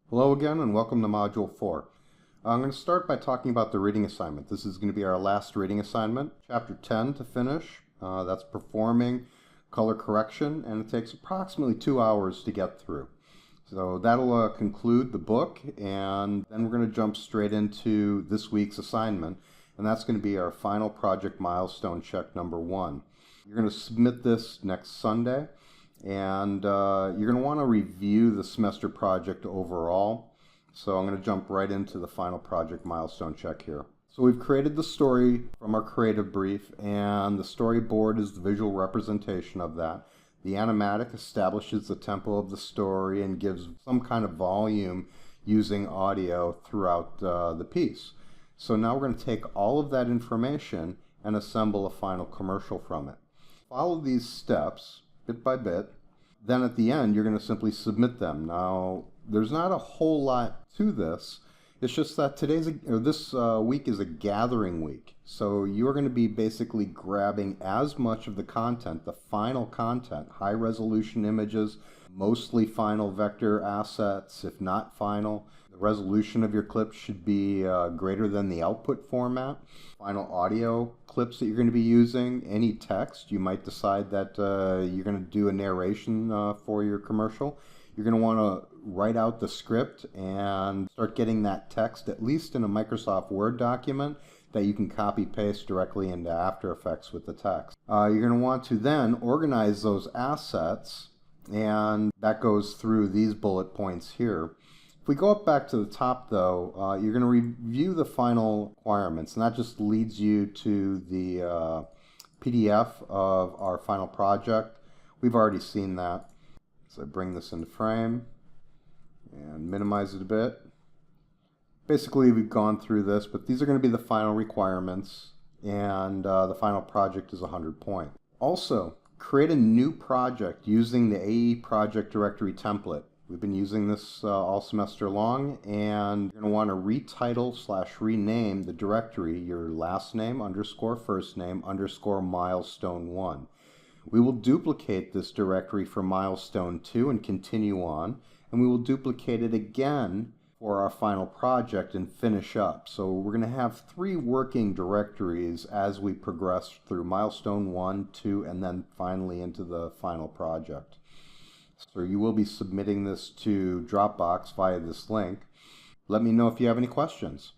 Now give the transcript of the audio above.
Hello again and welcome to Module 4. I'm going to start by talking about the reading assignment. This is going to be our last reading assignment. Chapter 10 to finish. That's performing color correction, and it takes approximately 2 hours to get through. So that'll conclude the book, and then we're going to jump straight into this week's assignment, and that's going to be our final project milestone check number 1. You're going to submit this next Sunday. And you're going to want to review the semester project overall. So I'm going to jump right into the final project milestone check here. So we've created the story from our creative brief, and the storyboard is the visual representation of that. The animatic establishes the tempo of the story and gives some kind of volume using audio throughout the piece. So now we're going to take all of that information and assemble a final commercial from it. Follow these steps bit by bit. Then at the end, you're going to simply submit them. Now, there's not a whole lot to this. It's just that this week is a gathering week. So you're going to be basically grabbing as much of the content, the final content, high resolution images, mostly final vector assets, if not final. The resolution of your clips should be greater than the output format. Final audio clips that you're going to be using, any text. You might decide that you're going to do a narration for your commercial. You're going to want to write out the script and start getting that text at least in a Microsoft Word document that you can copy paste directly into After Effects with the text. You're going to want to then organize those assets, and that goes through these bullet points here. If we go up back to the top though, you're going to review the final requirements, and that just leads you to the PDF of our final project. We've already seen that. So I bring this into frame and minimize it a bit. Basically, we've gone through this, but these are going to be the final requirements, and the final project is 100 points. Also, create a new project using the AE project directory template. We've been using this all semester long, and you're going to want to retitle/rename the directory your last name underscore first name underscore milestone 1. We will duplicate this directory for milestone 2 and continue on, and we will duplicate it again for our final project and finish up. So we're going to have 3 working directories as we progress through milestone 1, 2, and then finally into the final project. So you will be submitting this to Dropbox via this link. Let me know if you have any questions.